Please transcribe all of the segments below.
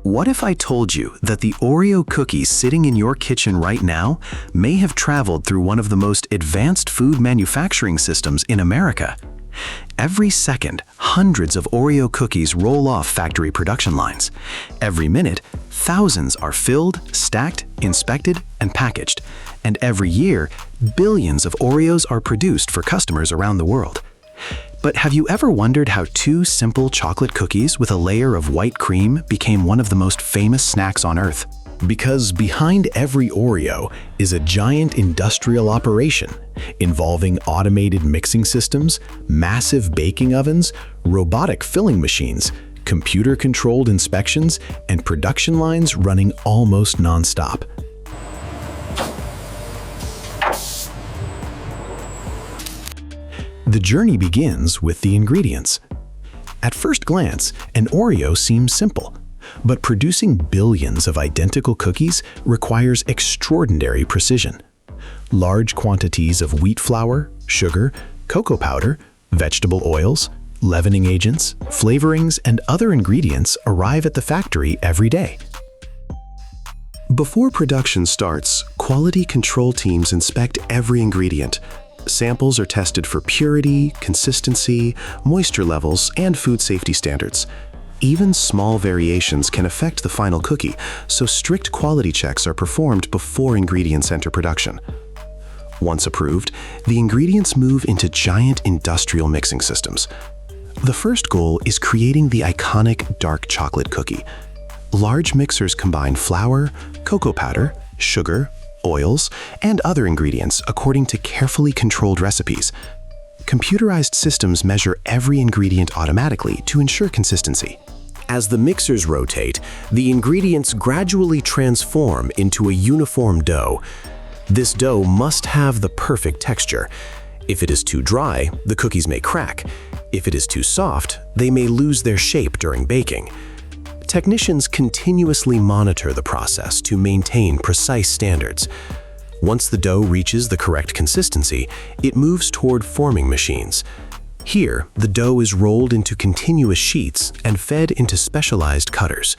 What if I told you that the Oreo cookie sitting in your kitchen right now may have traveled through one of the most advanced food manufacturing systems in America? Every second, hundreds of Oreo cookies roll off factory production lines. Every minute, thousands are filled, stacked, inspected, and packaged. And every year, billions of Oreos are produced for customers around the world. But have you ever wondered how two simple chocolate cookies with a layer of white cream became one of the most famous snacks on Earth? Because behind every Oreo is a giant industrial operation involving automated mixing systems, massive baking ovens, robotic filling machines, computer-controlled inspections, and production lines running almost non-stop. The journey begins with the ingredients. At first glance, an Oreo seems simple, but producing billions of identical cookies requires extraordinary precision. Large quantities of wheat flour, sugar, cocoa powder, vegetable oils, leavening agents, flavorings, and other ingredients arrive at the factory every day. Before production starts, quality control teams inspect every ingredient. Samples are tested for purity, consistency, moisture levels, and food safety standards. Even small variations can affect the final cookie, so strict quality checks are performed before ingredients enter production. Once approved, the ingredients move into giant industrial mixing systems. The first goal is creating the iconic dark chocolate cookie. Large mixers combine flour, cocoa powder, sugar, oils, and other ingredients according to carefully controlled recipes. Computerized systems measure every ingredient automatically to ensure consistency. As the mixers rotate, the ingredients gradually transform into a uniform dough. This dough must have the perfect texture. If it is too dry, the cookies may crack. If it is too soft, they may lose their shape during baking. Technicians continuously monitor the process to maintain precise standards. Once the dough reaches the correct consistency, it moves toward forming machines. Here, the dough is rolled into continuous sheets and fed into specialized cutters.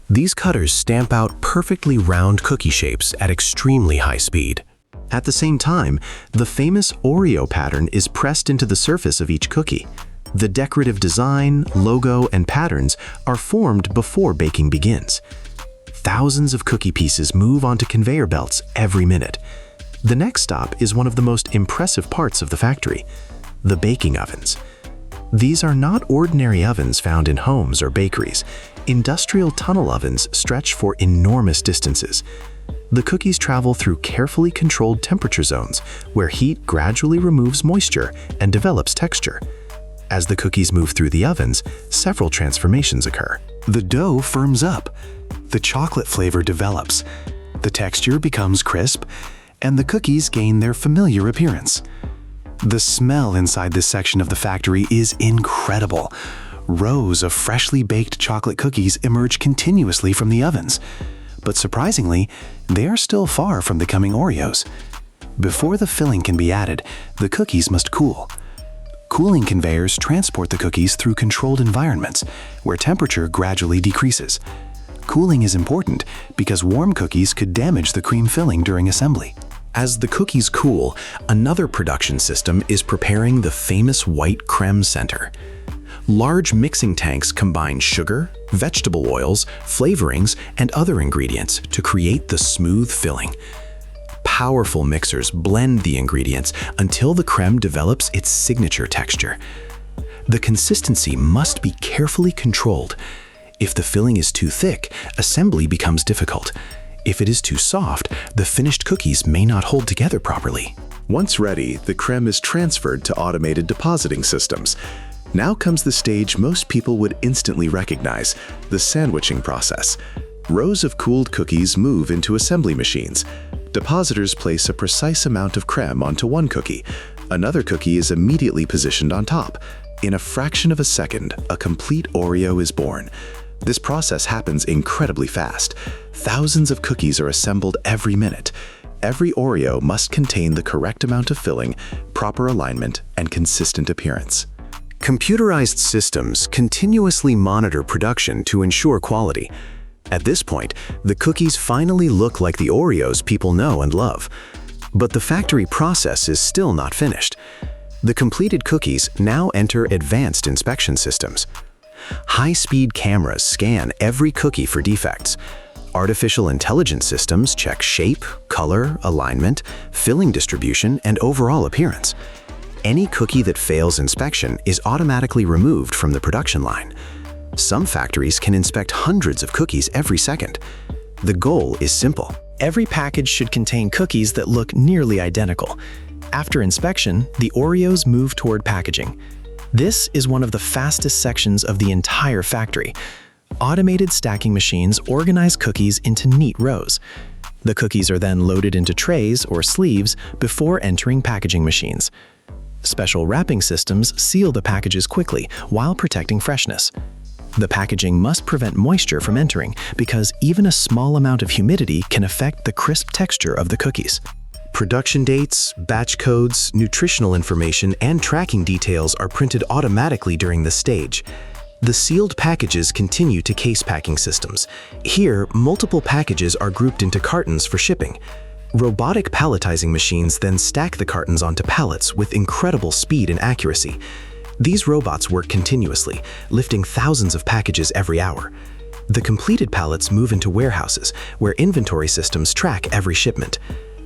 These cutters stamp out perfectly round cookie shapes at extremely high speed. At the same time, the famous Oreo pattern is pressed into the surface of each cookie. The decorative design, logo, and patterns are formed before baking begins. Thousands of cookie pieces move onto conveyor belts every minute. The next stop is one of the most impressive parts of the factory: the baking ovens. These are not ordinary ovens found in homes or bakeries. Industrial tunnel ovens stretch for enormous distances. The cookies travel through carefully controlled temperature zones where heat gradually removes moisture and develops texture. As the cookies move through the ovens, several transformations occur. The dough firms up, the chocolate flavor develops, the texture becomes crisp, and the cookies gain their familiar appearance. The smell inside this section of the factory is incredible. Rows of freshly baked chocolate cookies emerge continuously from the ovens. But surprisingly, they are still far from becoming Oreos. Before the filling can be added, the cookies must cool. Cooling conveyors transport the cookies through controlled environments, where temperature gradually decreases. Cooling is important because warm cookies could damage the cream filling during assembly. As the cookies cool, another production system is preparing the famous white creme center. Large mixing tanks combine sugar, vegetable oils, flavorings, and other ingredients to create the smooth filling. Powerful mixers blend the ingredients until the creme develops its signature texture. The consistency must be carefully controlled. If the filling is too thick, assembly becomes difficult. If it is too soft, the finished cookies may not hold together properly. Once ready, the creme is transferred to automated depositing systems. Now comes the stage most people would instantly recognize: the sandwiching process. Rows of cooled cookies move into assembly machines. Depositors place a precise amount of creme onto one cookie. Another cookie is immediately positioned on top. In a fraction of a second, a complete Oreo is born. This process happens incredibly fast. Thousands of cookies are assembled every minute. Every Oreo must contain the correct amount of filling, proper alignment, and consistent appearance. Computerized systems continuously monitor production to ensure quality. At this point, the cookies finally look like the Oreos people know and love. But the factory process is still not finished. The completed cookies now enter advanced inspection systems. High-speed cameras scan every cookie for defects. Artificial intelligence systems check shape, color, alignment, filling distribution, and overall appearance. Any cookie that fails inspection is automatically removed from the production line. Some factories can inspect hundreds of cookies every second. The goal is simple. Every package should contain cookies that look nearly identical. After inspection, the Oreos move toward packaging. This is one of the fastest sections of the entire factory. Automated stacking machines organize cookies into neat rows. The cookies are then loaded into trays or sleeves before entering packaging machines. Special wrapping systems seal the packages quickly while protecting freshness. The packaging must prevent moisture from entering because even a small amount of humidity can affect the crisp texture of the cookies. Production dates, batch codes, nutritional information, and tracking details are printed automatically during this stage. The sealed packages continue to case packing systems. Here, multiple packages are grouped into cartons for shipping. Robotic palletizing machines then stack the cartons onto pallets with incredible speed and accuracy. These robots work continuously, lifting thousands of packages every hour. The completed pallets move into warehouses, where inventory systems track every shipment.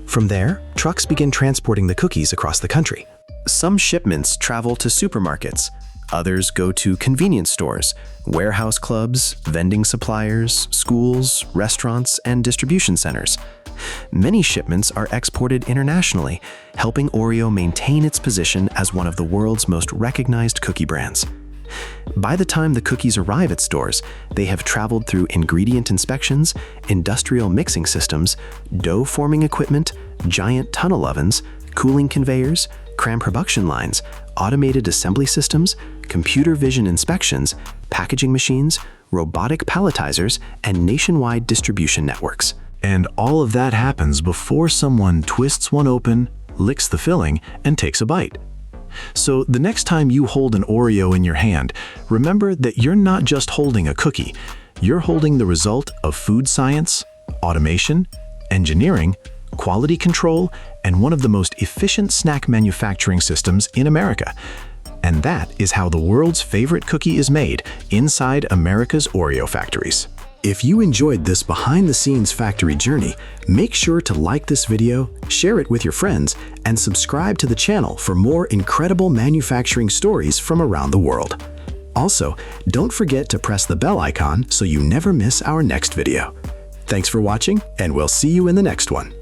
From there, trucks begin transporting the cookies across the country. Some shipments travel to supermarkets. Others go to convenience stores, warehouse clubs, vending suppliers, schools, restaurants, and distribution centers. Many shipments are exported internationally, helping Oreo maintain its position as one of the world's most recognized cookie brands. By the time the cookies arrive at stores, they have traveled through ingredient inspections, industrial mixing systems, dough forming equipment, giant tunnel ovens, cooling conveyors, cram production lines, automated assembly systems, computer vision inspections, packaging machines, robotic palletizers, and nationwide distribution networks. And all of that happens before someone twists one open, licks the filling, and takes a bite. So the next time you hold an Oreo in your hand, remember that you're not just holding a cookie. You're holding the result of food science, automation, engineering, quality control, and one of the most efficient snack manufacturing systems in America. And that is how the world's favorite cookie is made inside America's Oreo factories. If you enjoyed this behind-the-scenes factory journey, make sure to like this video, share it with your friends, and subscribe to the channel for more incredible manufacturing stories from around the world. Also, don't forget to press the bell icon so you never miss our next video. Thanks for watching, and we'll see you in the next one.